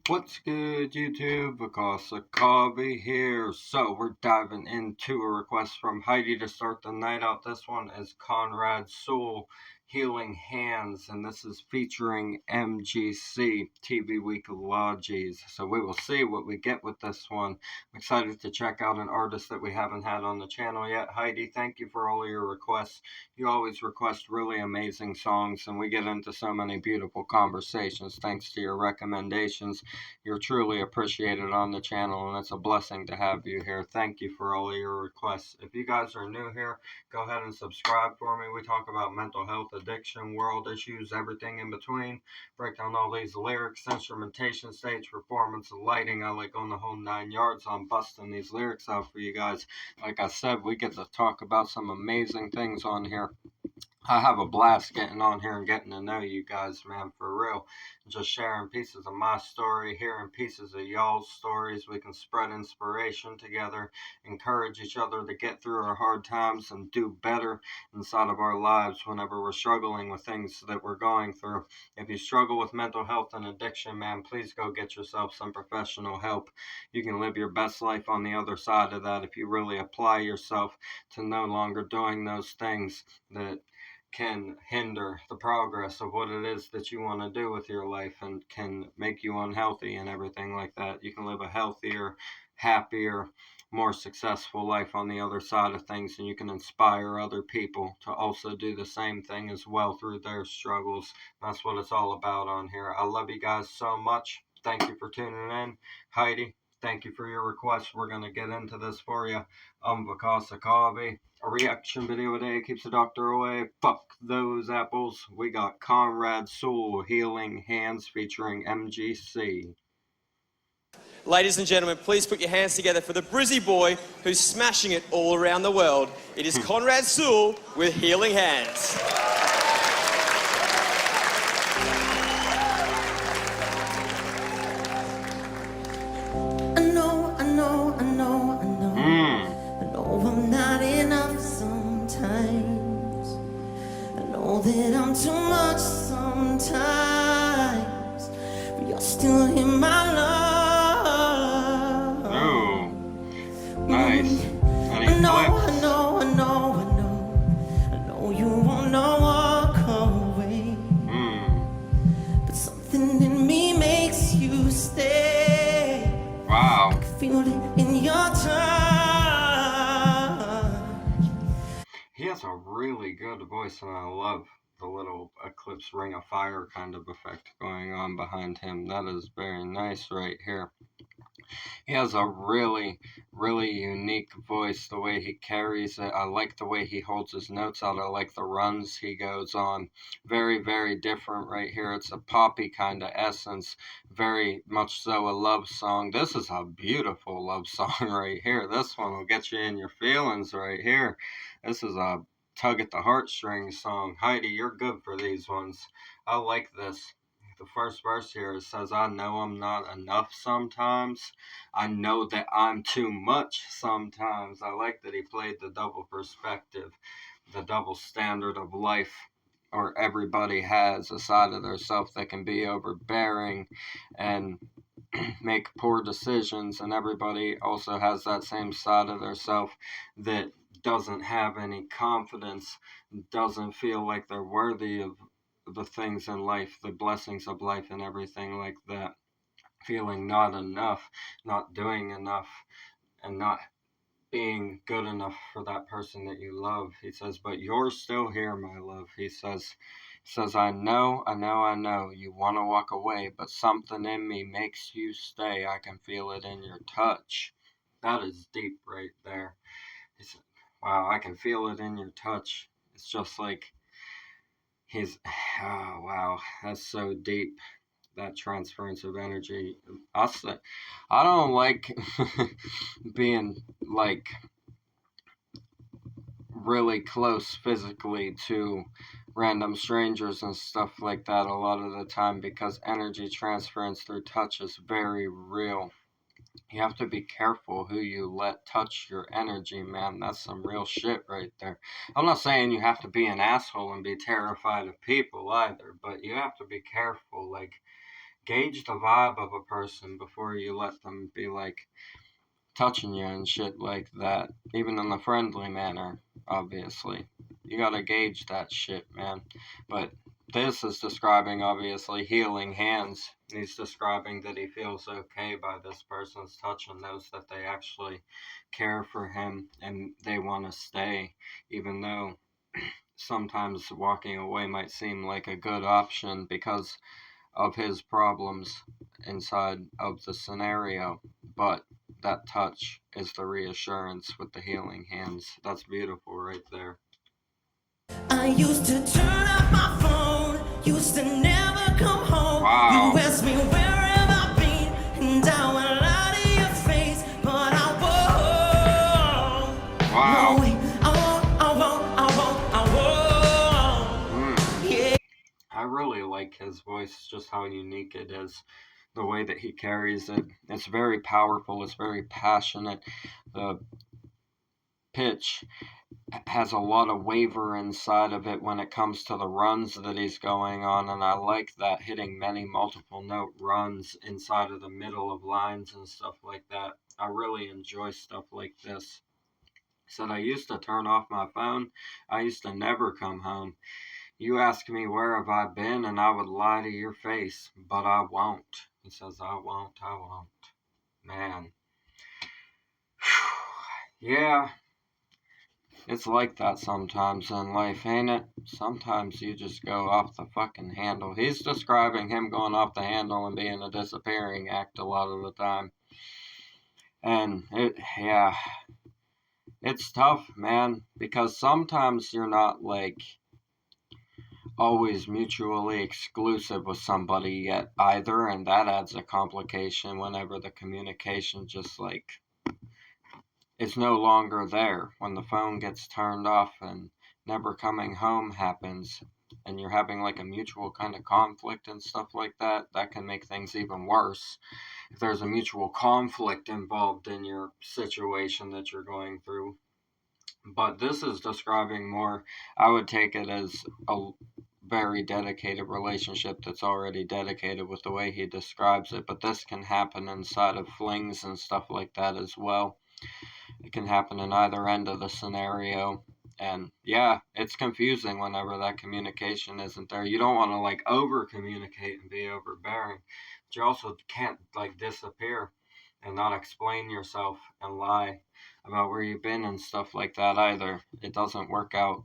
What's good, YouTube? Because of coffee here. So we're diving into a request from Heidi to start the night out. This one is Conrad Sewell, Healing Hands, and this is featuring MGC, TV Weekologies. So we will see what we get with this one. I'm excited to check out an artist that we haven't had on the channel yet. Heidi, thank you for all of your requests. You always request really amazing songs, and we get into so many beautiful conversations thanks to your recommendations. You're truly appreciated on the channel, and it's a blessing to have you here. Thank you for all of your requests. If you guys are new here, go ahead and subscribe for me. We talk about mental health, addiction, world issues, everything in between. Break down all these lyrics, instrumentation, stage performance, lighting. I like on the whole 9 yards on busting these lyrics out for you guys. Like I said, we get to talk about some amazing things on here. I have a blast getting on here and getting to know you guys, man, for real. Just sharing pieces of my story, hearing pieces of y'all's stories. We can spread inspiration together, encourage each other to get through our hard times and do better inside of our lives whenever we're struggling with things that we're going through. If you struggle with mental health and addiction, man, please go get yourself some professional help. You can live your best life on the other side of that if you really apply yourself to no longer doing those things that can hinder the progress of what it is that you want to do with your life and can make you unhealthy and everything like that. You can live a healthier, happier, more successful life on the other side of things, and you can inspire other people to also do the same thing as well through their struggles. That's what it's all about on here. I love you guys so much. Thank you for tuning in. Heidi, thank you for your request. We're going to get into this for you. Because of coffee. A reaction video a day keeps the doctor away. Fuck those apples. We got Conrad Sewell, Healing Hands, featuring MGC. Ladies and gentlemen, please put your hands together for the Brizzy boy who's smashing it all around the world. It is Conrad Sewell with Healing Hands. I'm not enough sometimes. I know that I'm too much sometimes, but you're still in my love. Oh, nice. I know you wanna walk away, but something in me makes you stay. Wow. I can feel it in your touch. He has a really good voice, and I love the little eclipse ring of fire kind of effect going on behind him. That is very nice right here. He has a really, really unique voice, the way he carries it. I like the way he holds his notes out. I like the runs he goes on. Very, very different right here. It's a poppy kind of essence, very much so a love song. This is a beautiful love song right here. This one will get you in your feelings right here. This is a tug at the heartstrings song. Heidi, you're good for these ones. I like this. The first verse here, it says, I know I'm not enough sometimes. I know that I'm too much sometimes. I like that he played the double perspective, the double standard of life, or everybody has a side of their self that can be overbearing and make poor decisions, and everybody also has that same side of their self that doesn't have any confidence, doesn't feel like they're worthy of the things in life, the blessings of life and everything like that. Feeling not enough, not doing enough, and not being good enough for that person that you love. He says, but you're still here, my love. He says, I know you want to walk away, but something in me makes you stay. I can feel it in your touch. That is deep right there. He said, wow, I can feel it in your touch. It's just like oh wow, that's so deep. That transference of energy. I don't like being like really close physically to random strangers and stuff like that a lot of the time, because energy transference through touch is very real. You have to be careful who you let touch your energy, man. That's some real shit right there. I'm not saying you have to be an asshole and be terrified of people either, but you have to be careful. Like, gauge the vibe of a person before you let them be like touching you and shit like that, even in a friendly manner, obviously. You gotta gauge that shit, man. But this is describing, obviously, healing hands. He's describing that he feels okay by this person's touch and knows that they actually care for him and they want to stay, even though sometimes walking away might seem like a good option because of his problems inside of the scenario. But that touch is the reassurance with the healing hands. That's beautiful right there. I used to turn off my phone, used to never come home. Wow. You asked me where have I been, and I would lie to your face, but I won't. Wow. No way, I won't. Yeah. I really like his voice, just how unique it is. The way that he carries it. It's very powerful, it's very passionate. The pitch has a lot of waver inside of it when it comes to the runs that he's going on, and I like that, hitting many multiple note runs inside of the middle of lines and stuff like that. I really enjoy stuff like this. He said, I used to turn off my phone. I used to never come home. You ask me where have I been, and I would lie to your face, but I won't. He says, I won't. Man. Yeah. It's like that sometimes in life, ain't it? Sometimes you just go off the fucking handle. He's describing him going off the handle and being a disappearing act a lot of the time. And it's tough, man, because sometimes you're not like always mutually exclusive with somebody yet either, and that adds a complication whenever the communication just like is no longer there. When the phone gets turned off and never coming home happens, and you're having like a mutual kind of conflict and stuff like that, that can make things even worse. If there's a mutual conflict involved in your situation that you're going through. But this is describing more, I would take it as a very dedicated relationship that's already dedicated with the way he describes it. But this can happen inside of flings and stuff like that as well. It can happen in either end of the scenario. And yeah, it's confusing whenever that communication isn't there. You don't want to like over communicate and be overbearing, but you also can't like disappear and not explain yourself and lie about where you've been and stuff like that either. It doesn't work out.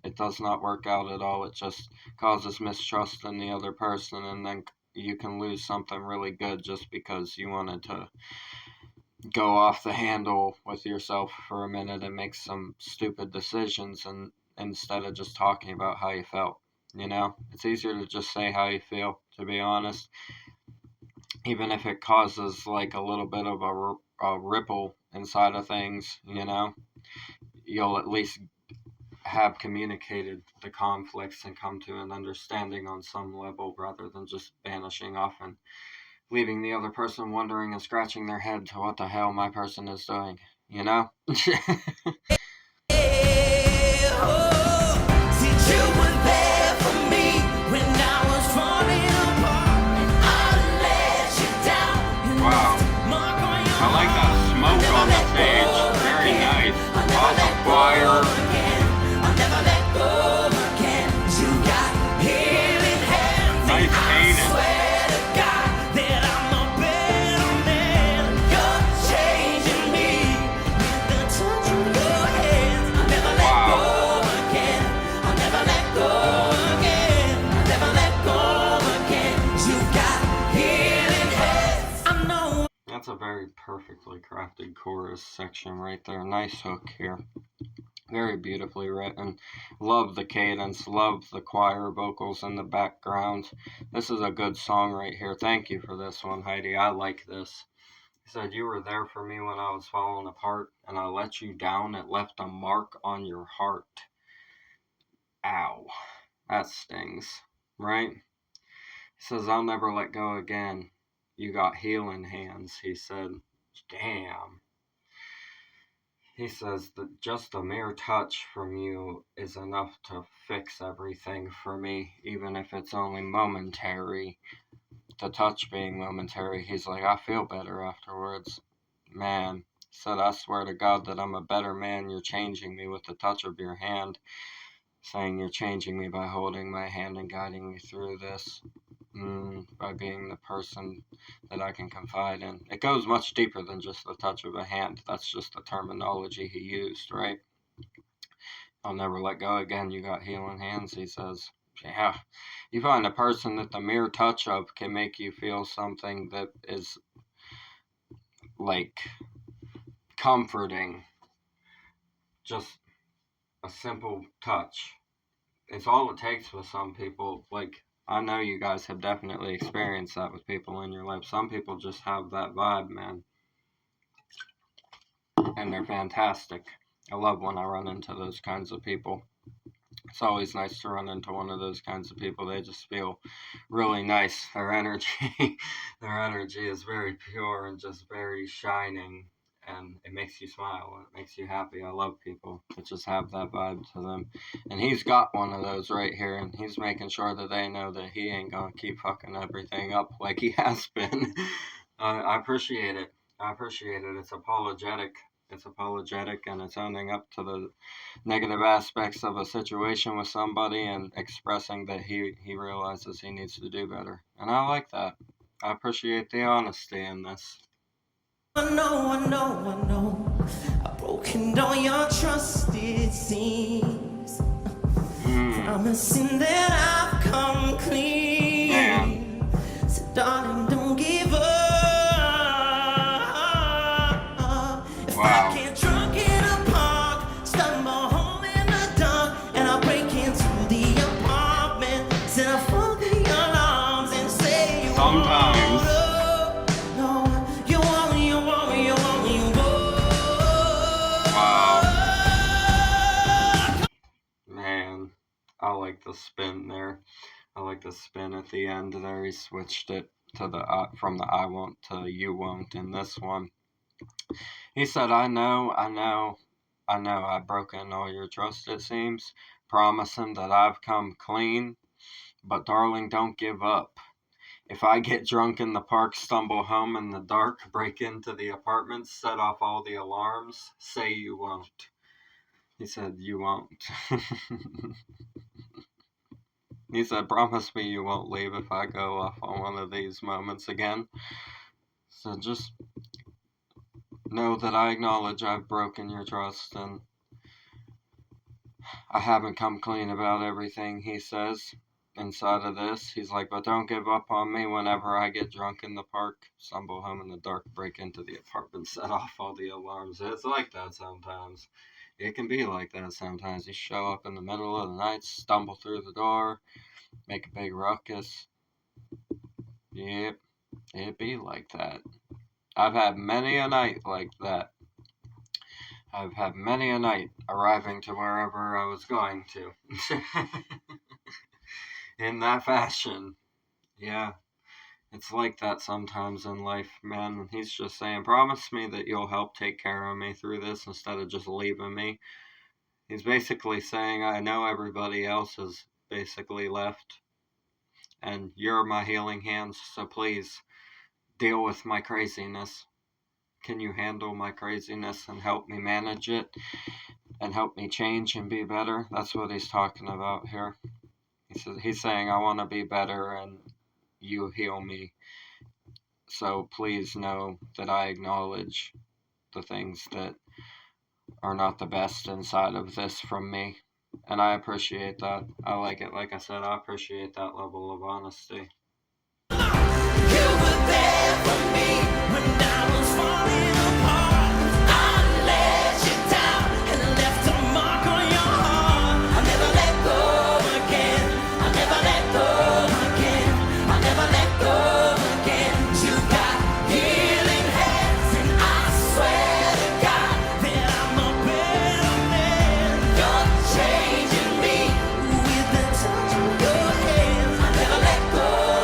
It does not work out at all. It just causes mistrust in the other person, and then you can lose something really good just because you wanted to go off the handle with yourself for a minute and make some stupid decisions, and instead of just talking about how you felt. It's easier to just say how you feel, to be honest, even if it causes like a little bit of a ripple inside of things. You'll at least have communicated the conflicts and come to an understanding on some level, rather than just vanishing off and leaving the other person wondering and scratching their head to what the hell my person is doing, you know? Wow. I like that smoke on the stage. Very nice. Awesome choir. Nice cadence. That's a very perfectly crafted chorus section right there. Nice hook here. Very beautifully written. Love the cadence. Love the choir vocals in the background. This is a good song right here. Thank you for this one, Heidi. I like this. He said, you were there for me when I was falling apart, and I let you down. It left a mark on your heart. Ow. That stings, right? He says, I'll never let go again. You got healing hands, he said. Damn. He says that just a mere touch from you is enough to fix everything for me, even if it's only momentary. the touch being momentary, he's like, I feel better afterwards. Man, said, I swear to God that I'm a better man. You're changing me with the touch of your hand. Saying you're changing me by holding my hand and guiding me through this. By being the person that I can confide in. It goes much deeper than just the touch of a hand. That's just the terminology he used, right? I'll never let go again. You got healing hands, he says. Yeah. You find a person that the mere touch of can make you feel something that is like comforting. Just a simple touch. It's all it takes with some people. Like, I know you guys have definitely experienced that with people in your life. Some people just have that vibe, man. And they're fantastic. I love when I run into those kinds of people. It's always nice to run into one of those kinds of people. They just feel really nice. Their energy is very pure and just very shining. And it makes you smile. It makes you happy. I love people that just have that vibe to them. And he's got one of those right here. And he's making sure that they know that he ain't going to keep fucking everything up like he has been. I appreciate it. It's apologetic. It's apologetic, and it's owning up to the negative aspects of a situation with somebody and expressing that he realizes he needs to do better. And I like that. I appreciate the honesty in this. I know. I've broken all your trust, it seems. Promising that I've come clean. Man. So darling, don't give up. If Wow. I get drunk in a park, stumble home in the dark, and I break into the apartment, set I fall in your arms and say you Sometimes. I like the spin there. I like the spin at the end there. He switched it to the from the I won't to you won't in this one. He said, I know, I've broken all your trust, it seems, promising that I've come clean, but darling, don't give up. If I get drunk in the park, stumble home in the dark, break into the apartment, set off all the alarms, say you won't. He said, you won't. He said, promise me you won't leave if I go off on one of these moments again. So just know that I acknowledge I've broken your trust and I haven't come clean about everything, he says. Inside of this, he's like, but don't give up on me whenever I get drunk in the park, stumble home in the dark, break into the apartment, set off all the alarms. It's like that sometimes. It can be like that sometimes. You show up in the middle of the night, stumble through the door, make a big ruckus. Yep, it be like that. I've had many a night like that. I've had many a night arriving to wherever I was going to. In that fashion. Yeah, it's like that sometimes in life, man. And he's just saying, promise me that you'll help take care of me through this instead of just leaving me. He's basically saying, I know everybody else is basically left, and you're my healing hands, so please deal with my craziness. Can you handle my craziness and help me manage it and help me change and be better? That's what he's talking about here. He's saying, I want to be better and you heal me. So please know that I acknowledge the things that are not the best inside of this from me. And I appreciate that. I like it. Like I said, I appreciate that level of honesty. You were there for me when I was falling apart. I let you down and left a mark on your heart. I'll never let go again. I'll never let go again. I'll never let go again. You got healing hands, and I swear to God that I'm a better man. You're changing me with the touch of your hands. I'll never let go.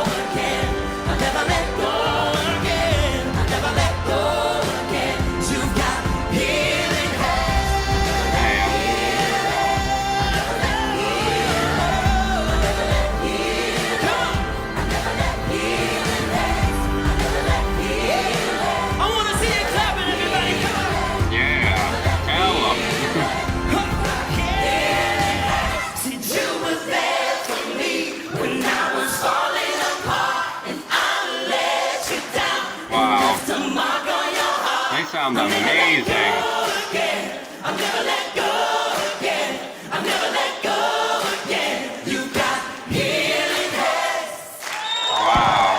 sound amazing. I'll never let go again. I'll never let go again. You got healing hands. Wow.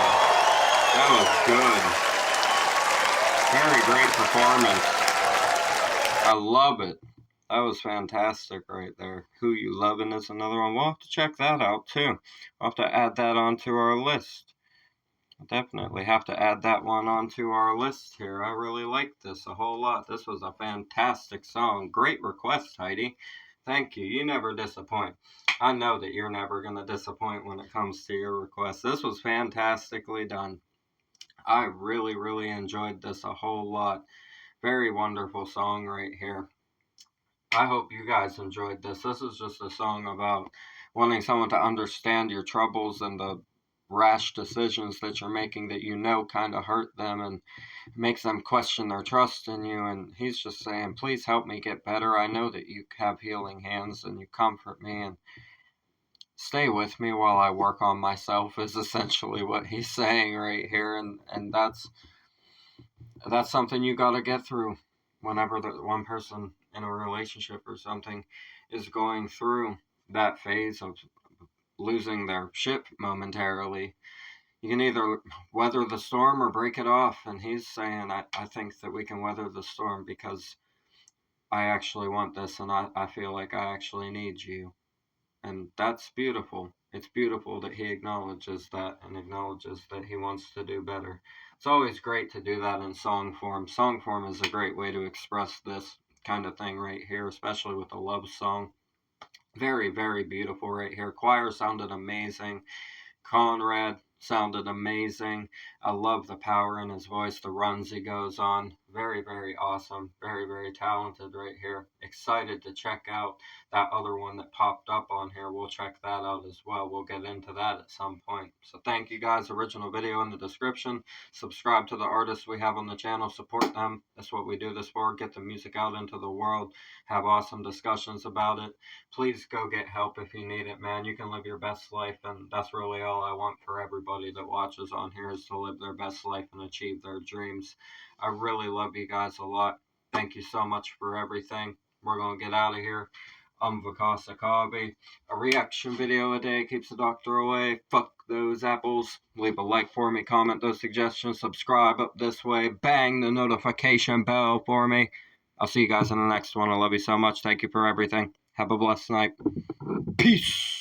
That was good. Very great performance. I love it. That was fantastic right there. Who You Lovin' is another one. We'll have to check that out too. We'll have to add that onto our list. Definitely have to add that one onto our list here. I really like this a whole lot. This was a fantastic song. Great request, Heidi. Thank you. You never disappoint. I know that you're never going to disappoint when it comes to your requests. This was fantastically done. I really, really enjoyed this a whole lot. Very wonderful song right here. I hope you guys enjoyed this. This is just a song about wanting someone to understand your troubles and the rash decisions that you're making that you know kind of hurt them and makes them question their trust in you. And he's just saying, please help me get better. I know that you have healing hands and you comfort me, and stay with me while I work on myself is essentially what he's saying right here. And that's something you got to get through whenever the one person in a relationship or something is going through that phase of losing their ship momentarily. You can either weather the storm or break it off. And he's saying, I think that we can weather the storm because I actually want this and I feel like I actually need you. And that's beautiful. It's beautiful that he acknowledges that and acknowledges that he wants to do better. It's always great to do that in song form. Song form is a great way to express this kind of thing right here, especially with a love song. Very, very beautiful right here. Choir sounded amazing. Conrad sounded amazing. I love the power in his voice, the runs he goes on. Very, very awesome. Very, very talented right here. Excited to check out that other one that popped up on here. We'll check that out as well. We'll get into that at some point. So thank you guys. Original video in the description. Subscribe to the artists we have on the channel. Support them. That's what we do this for. Get the music out into the world. Have awesome discussions about it. Please go get help if you need it, man. You can live your best life, and that's really all I want for everybody that watches on here, is to live their best life and achieve their dreams. I really love you guys a lot. Thank you so much for everything. We're going to get out of here. Vakasa Kabi. A reaction video a day keeps the doctor away. Fuck those apples. Leave a like for me, comment those suggestions, subscribe up this way, bang the notification bell for me. I'll see you guys in the next one. I love you so much. Thank you for everything. Have a blessed night. Peace.